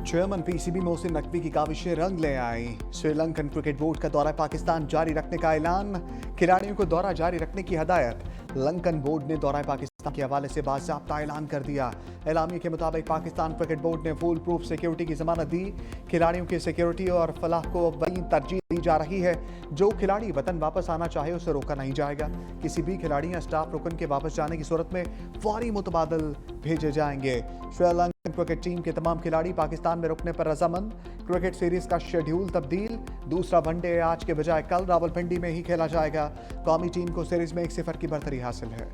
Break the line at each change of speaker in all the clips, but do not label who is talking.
Chairman PCB Mohsin Naqvi की काविशें रंग ले आई। श्रीलंकन क्रिकेट बोर्ड का दौरा पाकिस्तान जारी रखने का ऐलान, खिलाड़ियों को दौरा जारी रखने की हदायत। लंकन बोर्ड ने दौरा पाकिस्तान के हवाले से बाज़ाब्ता ऐलान कर दिया। एलामी के मुताबिक पाकिस्तान क्रिकेट बोर्ड ने फुल प्रूफ सिक्योरिटी की जमानत दी। खिलाड़ियों की सिक्योरिटी और फलाह को बड़ी तरजीह दी जा रही है। जो खिलाड़ी वतन वापस आना चाहे उसे रोका नहीं जाएगा। किसी भी खिलाड़ी या स्टाफ रुकन के वापस जाने की सूरत में फौरी मुतबादल भेजे जाएंगे। श्रीलंकन क्रिकेट टीम के तमाम खिलाड़ी पाकिस्तान में रुकने पर रजामंद। क्रिकेट सीरीज का शेड्यूल तब्दील, दूसरा वनडे आज के बजाय कल रावलपिंडी में ही खेला जाएगा। कौमी टीम को सीरीज में 1-0 की बढ़तरी हासिल है।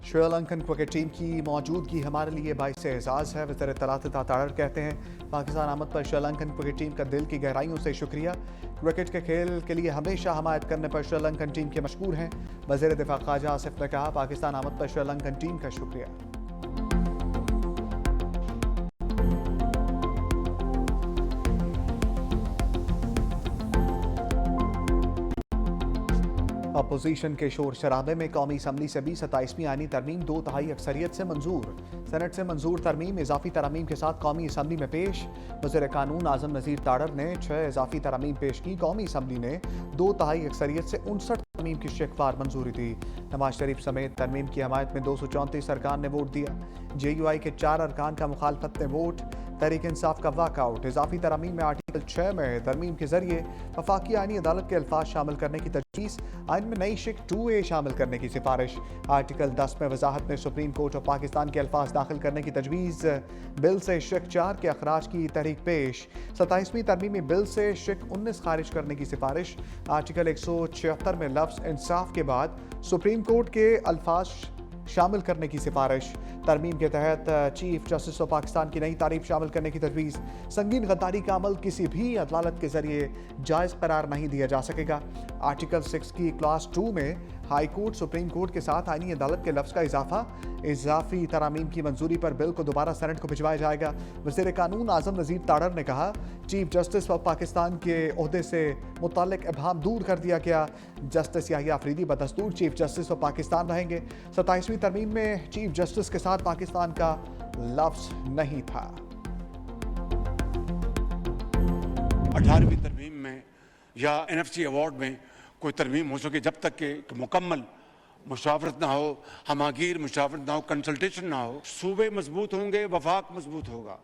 श्रीलंकन क्रिकेट टीम की मौजूदगी हमारे लिए बाइस एजाज़ है। वज़ीर इत्तलात ताड़र कहते हैं, पाकिस्तान आमद पर श्रीलंकन क्रिकेट टीम का दिल की गहराइयों से शुक्रिया। क्रिकेट के खेल के लिए हमेशा हमायत करने पर श्रीलंकन टीम के मशकूर हैं। वज़ीर दिफा ख्वाजा आसिफ ने कहा, पाकिस्तान आमद पर श्रीलंकन टीम का शुक्रिया। अपोजिशन के शोर शराबे में कौमी असम्बली से भी 27वीं आईनी तरमीम 2/3 अक्सरियत से मंजूर। सेनेट से मंजूर तरमीम इजाफी तरमीम के साथ कौमी असम्बली में पेश। वज़ीर कानून आज़म नज़ीर ताड़र ने 6 इजाफी तरमीम पेश की। कौमी असम्बली ने 2/3 अक्सरियत से 59 तरमीम की शेखवार मंजूरी दी। नवाज शरीफ समेत तरमीम की हमायत में 234 अरकान ने वोट दिया। JUI के 4 अरकान का मुखालफत ने वोट। तहरीक इंसाफ का वाकआउट। इजाफी तरमीम में आर्टिकल 6 में तरमीम के जरिए वफाकी आईनी अदालत के अल्फाज शामिल करने की तजवीज़। आइन में नई शिक 2A शामिल करने की सिफारिश। आर्टिकल 10 में वजाहत में सुप्रीम कोर्ट ऑफ पाकिस्तान के अल्फाज दाखिल करने की तजवीज़। बिल से शिक 4 के अखराज की तहरीक पेश। 27वीं तरमीमी बिल से शिक 19 खारिज करने की सिफारिश। आर्टिकल 176 में लफ्ज़ इंसाफ के बाद सुप्रीम कोर्ट के अल्फाज शामिल करने की सिफारिश। तरमीम के तहत चीफ जस्टिस ऑफ पाकिस्तान की नई तारीफ शामिल करने की तजवीज़। संगीन गद्दारी का अमल किसी भी अदालत के जरिए जायज़ करार नहीं दिया जा सकेगा। आर्टिकल 6 की क्लास 2 में हाई कोर्ट सुप्रीम कोर्ट के साथ आईनी अदालत के लफ्ज़ का इजाफा। इजाफी तरामीम की मंजूरी पर बिल को दोबारा सेनेट को भिजवाया जाएगा। वज़ीर कानून आज़म नज़ीर ताड़र ने कहा, चीफ जस्टिस ऑफ पाकिस्तान के ओहदे से मुताल्लिक इबहाम दूर कर दिया गया। जस्टिस याहिया अफरीदी बदस्तूर चीफ जस्टिस ऑफ पाकिस्तान रहेंगे। 27वीं तरमीम में चीफ जस्टिस के साथ पाकिस्तान का लफ्ज़ नहीं था।
18वीं तरमीम में या NFC अवार्ड में कोई तरमीम हो सके, जब तक कि मुकम्मल मुशावरत ना हो, हमागीर मुशावरत ना हो, कंसल्टेशन ना हो। सूबे मजबूत होंगे, वफाक मजबूत होगा।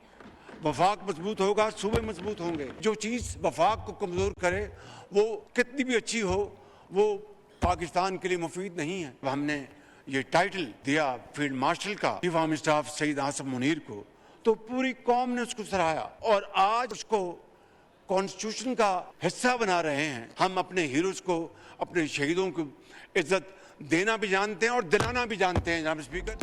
वफाक मजबूत होगा, सूबे मजबूत होंगे। जो चीज़ वफाक को कमज़ोर करे वो कितनी भी अच्छी हो, वो पाकिस्तान के लिए मुफीद नहीं है। हमने ये टाइटल दिया फील्ड मार्शल का chief army staff Saeed Asim Munir को, तो पूरी कौम ने उसको सराहा और आज उसको कॉन्स्टिट्यूशन का हिस्सा बना रहे हैं। हम अपने हीरोज को, अपने शहीदों को इज्जत देना भी जानते हैं और दिलाना भी जानते हैं। जनाब स्पीकर,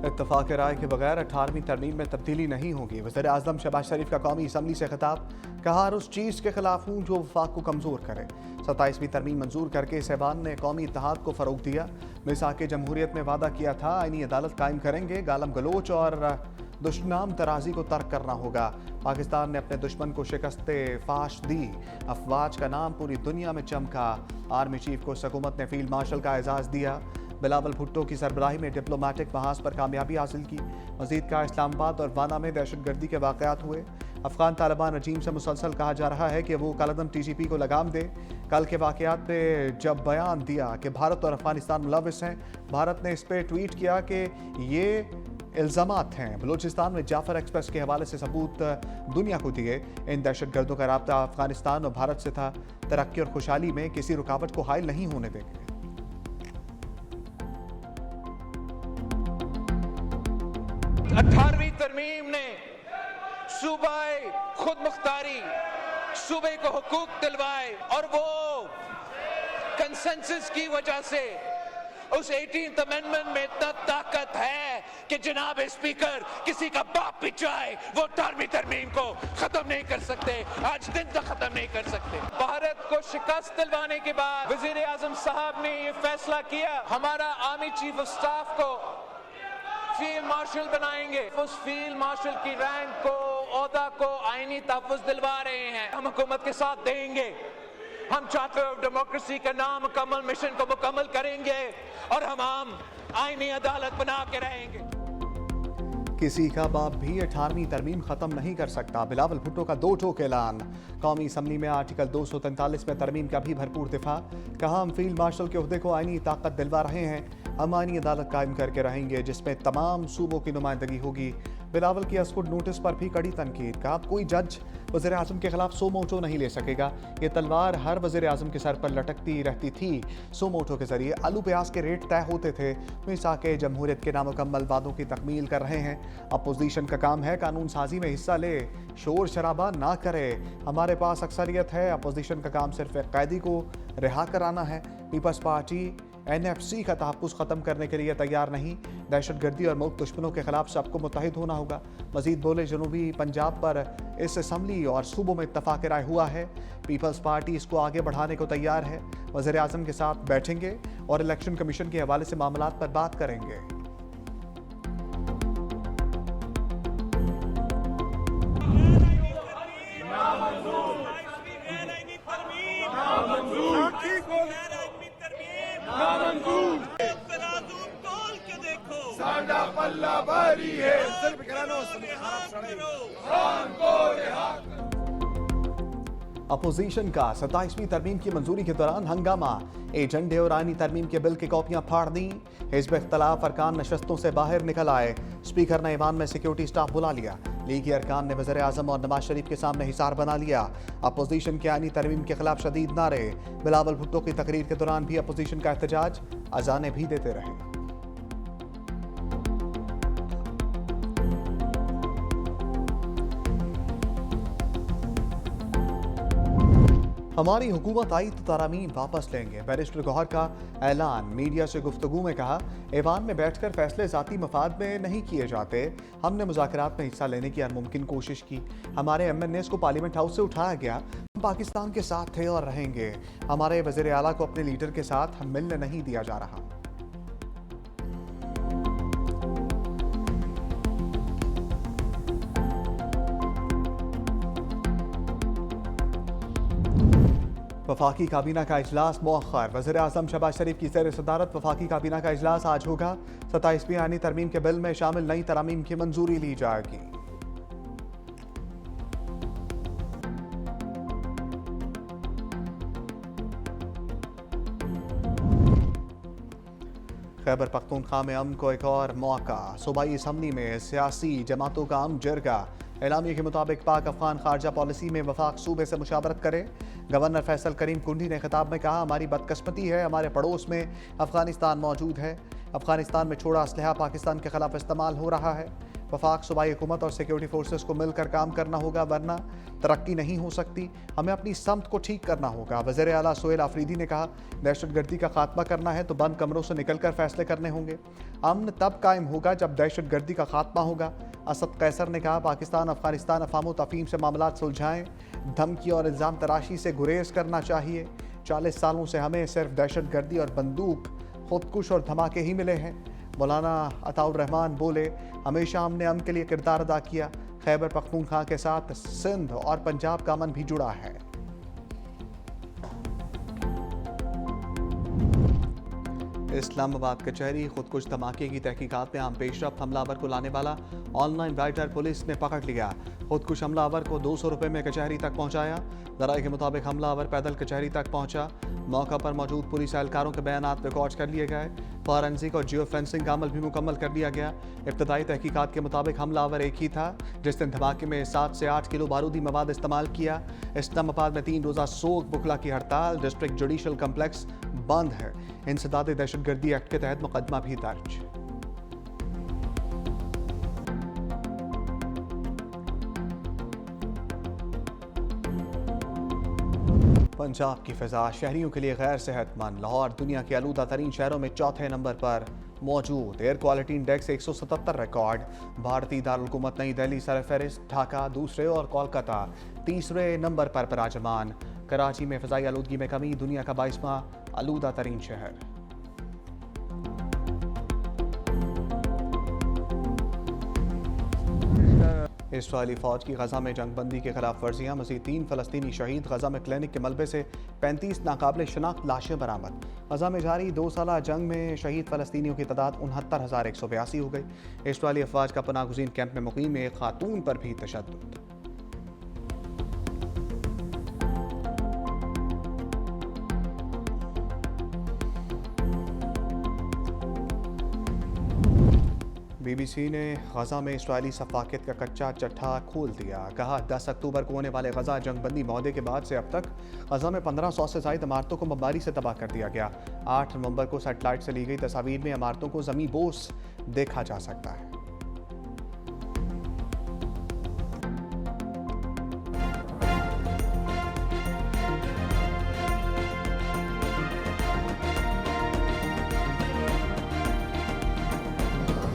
इत्तफाक राय के बगैर 18वीं तरमीम में तब्दीली नहीं होगी। वज़ीर आज़म शहबाज शरीफ का कौमी असम्बली से खिताब, कहा हर उस चीज़ के खिलाफ हूँ जो वफाक को कमज़ोर करे। 27वीं तरमीम मंजूर करके सैबान ने कौमी इत्तेहाद को फ़रोग़ दिया। मिसाक़ जमहूरियत में वादा किया था आईनी अदालत कायम करेंगे। गालम गलोच और दुश्मनाम तराजी को तर्क करना होगा। पाकिस्तान ने अपने दुश्मन को शिकस्त फाश दी। अफवाज का नाम पूरी दुनिया में चमका। आर्मी चीफ को हुकूमत ने फील्ड मार्शल का एजाज़ दिया। बिलावल भुट्टो की सरबराही में डिप्लोमेटिक महाज पर कामयाबी हासिल की। मजीद का इस्लामाबाद और वाना में दहशतगर्दी के वाक़यात हुए। अफगान तालिबान रजीम से मुसलसल कहा जा रहा है कि वो कलदम TGP को लगाम दे। कल के वाक़यात पे जब बयान दिया कि भारत और अफगानिस्तान मुलविस हैं, भारत ने इस पर ट्वीट किया कि ये इल्ज़ामात हैं। बलूचिस्तान में जाफर एक्सप्रेस के हवाले से सबूत दुनिया को दिए। इन दहशतगर्दों का राब्ता अफगानिस्तान और भारत से था। तरक्की और खुशहाली में किसी रुकावट को हायल नहीं होने देंगे।
18वीं तरमीम ने सूबाए खुद मुख्तारी, सूबे को हुकूक दिलवाए और वो कंसेंसस की वजह से उस 18th अमेंडमेंट में इतना ताकत है कि जनाब स्पीकर किसी का बाप भी चाहे वो 18वीं तरमीम को खत्म नहीं कर सकते, आज दिन तक खत्म नहीं कर सकते। भारत को शिकस्त दिलवाने के बाद वजीर आजम साहब ने ये फैसला किया, हमारा आर्मी चीफ ऑफ स्टाफ को फील्ड मार्शल बनाएंगे। उस फील्ड मार्शल की रैंक को, ओहदा को आईनी तहफ़्फ़ुज़ दिलवा रहे हैं। हम हुकूमत के साथ देंगे, हम चार्टर ऑफ डेमोक्रेसी का नाम मुकम्मल मिशन को मुकम्मल करेंगे और हम आम आईनी अदालत बना के रहेंगे।
किसी का बाप भी 18वीं तरमीम खत्म नहीं कर सकता, बिलावल भुट्टो का दो ठोक ऐलान। कौमी असम्बली में आर्टिकल 243 में तरमीम का भी भरपूर दिफा। कहा, हम फील्ड मार्शल के ओहदे को आईनी ताकत दिलवा रहे हैं, हम आईनी अदालत कायम करके रहेंगे जिसमें तमाम सूबों की नुमाइंदगी होगी। बिलावल की अस्कुड नोटिस पर भी कड़ी तनकीद। कहा, कोई जज वज़ीर आज़म के खिलाफ सो मोटो नहीं ले सकेगा, ये तलवार हर वज़ीर आज़म के सर पर लटकती रहती थी। सो मोटो के जरिए आलू प्याज के रेट तय होते थे। मिसा के जमहूरियत के नामुकम्मल वादों की तकमील कर रहे हैं। अपोजिशन का काम है कानून साजी में हिस्सा ले, शोर शराबा ना करे। हमारे पास अक्सरियत है, अपोजिशन का काम सिर्फ एक कैदी को रिहा कराना है। पीपल्स पार्टी NFC का तहफ़्फ़ुज़ ख़त्म करने के लिए तैयार नहीं, दहशतगर्दी और मुल्क दुश्मनों के खिलाफ सबको मुत्तहिद होना होगा। मजीद बोले, जनूबी पंजाब पर इस असम्बली और सूबों में इत्तफ़ाक़ राय हुआ है, पीपल्स पार्टी इसको आगे बढ़ाने को तैयार है। वज़ीर आज़म के साथ बैठेंगे और इलेक्शन कमीशन के हवाले से मामलात पर बात करेंगे। अपोजिशन का 27वीं तरमीम की मंजूरी के दौरान हंगामा। एजेंडे और आईनी तरमीम के बिल की कॉपियां फाड़ दी। हिज़्ब इख्तलाफ अरकान नशस्तों से बाहर निकल आए। स्पीकर ने ईवान में सिक्योरिटी स्टाफ बुला लिया। लीगी अरकान ने वज़ीर आज़म और नवाज शरीफ के सामने हिसार बना लिया। अपोजिशन के आईनी तरमीम के खिलाफ शदीद नारे। बिलावल भुट्टो की तकरीर के दौरान भी अपोजिशन का एहतजाज, अजाने भी देते रहे। हमारी हुकूमत आई तो तरामीम वापस लेंगे, बैरिस्टर गौहर का ऐलान। मीडिया से गुफ्तगू में कहा, ऐवान में बैठकर फैसले ज़ाती मफाद में नहीं किए जाते। हमने मुज़ाकरात में हिस्सा लेने की हर मुमकिन कोशिश की। हमारे MNAs को पार्लियामेंट हाउस से उठाया गया। हम पाकिस्तान के साथ थे और रहेंगे। हमारे वज़ीर आला को अपने लीडर के साथ मिलने नहीं दिया जा रहा। वफाकी काबीना का इजलास मौखर। वज़ीर आज़म शहबाज शरीफ की ज़ेर सदारत वफाकी काबीना का इजलास आज होगा। 27वीं आईनी तरमीम के बिल में शामिल नई तरामीम की मंजूरी ली जाएगी। खैबर पख्तूनख्वा में अमन को एक और मौका। सूबाई असम्बली में सियासी जमातों का अमन जरगा। एलामिया के मुताबिक पाक अफगान खारजा पॉलिसी में वफाक सूबे से मुशावरत करे। गवर्नर फैसल करीम कुंडी ने खिताब में कहा, हमारी बदकिस्मती है, हमारे पड़ोस में अफगानिस्तान मौजूद है। अफगानिस्तान में छोड़ा असलहा पाकिस्तान के खिलाफ इस्तेमाल हो रहा है। वफाक सूबाई हुकूमत और सिक्योरिटी फोर्सेस को मिलकर काम करना होगा, वरना तरक्की नहीं हो सकती। हमें अपनी समत को ठीक करना होगा। वज़ीर आला सोहेल आफरीदी ने कहा, दहशतगर्दी का खात्मा करना है तो बंद कमरों से निकलकर फैसले करने होंगे। अमन तब कायम होगा जब दहशतगर्दी का खात्मा होगा। असद कैसर ने कहा, पाकिस्तान अफगानिस्तान अफाम तफहीम से मामलात सुलझाएं, धमकी और इल्ज़ाम तराशी से गुरेज करना चाहिए। 40 सालों से हमें सिर्फ दहशतगर्दी और बंदूक, खुदकुश और धमाके ही मिले हैं। मौलाना अताउर रहमान बोले, हमेशा हमने अमन के लिए किरदार अदा किया। खैबर पख्तूनख्वा के साथ सिंध और पंजाब का अमन भी जुड़ा है। इस्लामाबाद कचहरी खुदकुश धमाके की तहकीकात में आम पेशरफ। हमलावर को लाने वाला ऑनलाइन राइटर पुलिस ने पकड़ लिया। खुदकुश हमलावर को 200 रुपये में कचहरी तक पहुंचाया। ज़राए के मुताबिक हमलावर पैदल कचहरी तक पहुंचा। मौका पर मौजूद पुलिस एहलकारों के बयानात रिकॉर्ड कर लिए गए। फॉरेंसिक और जियो फेंसिंग का अमल भी मुकम्मल कर लिया गया। इब्तदाई तहकीकात के मुताबिक हमलावर एक ही था जिसने धमाके में 7 से 8 किलो बारूदी मवाद इस्तेमाल किया। इस्लामाबाद में 3 रोज़ा सोग बुकला की हड़ताल। डिस्ट्रिक्ट जुडिशल कम्प्लेक्स बंद है। इंसदाद दहशतगर्दी एक्ट के तहत मुकदमा भी दर्ज। पंजाब की फ़िज़ा शहरियों के लिए गैर सेहतमंद। लाहौर दुनिया के आलूदा तरीन शहरों में चौथे नंबर पर मौजूद। Air quality index 177 record. भारतीय दारुलहुकूमत नई दिल्ली सरफहरिस्त, ढाका दूसरे और कोलकाता तीसरे नंबर पर पराजमान। कराची में फ़िज़ाई आलूदगी में कमी, दुनिया का 22वां आलूदा तरीन शहर। इसराइली फौज की गजा में जंगबंदी के खिलाफ वर्जियां, मज़ीद 3 फ़लस्तीनी शहीद। गजा में क्लिनिक के मलबे से 35 नाकाबिल शनाख्त लाशें बरामद। गजा में जारी 2 साला जंग में शहीद फ़लस्तीनियों की तादाद 69,182 हो गई। इसराइली अफवाज का पनाहगज़ीन कैंप में मुकीम एक खातून पर भी तशद्दुद। BBC ने गजा में इसराइली सफाकियत का कच्चा चट्टा खोल दिया। कहा 10 अक्टूबर को होने वाले गजा जंगबंदी मौदे के बाद से अब तक गजा में 1500 से ज़ायद इमारतों को बमबारी से तबाह कर दिया गया। 8 नवंबर को सैटेलाइट से ली गई तस्वीर में इमारतों को ज़मीन बोस देखा जा सकता है।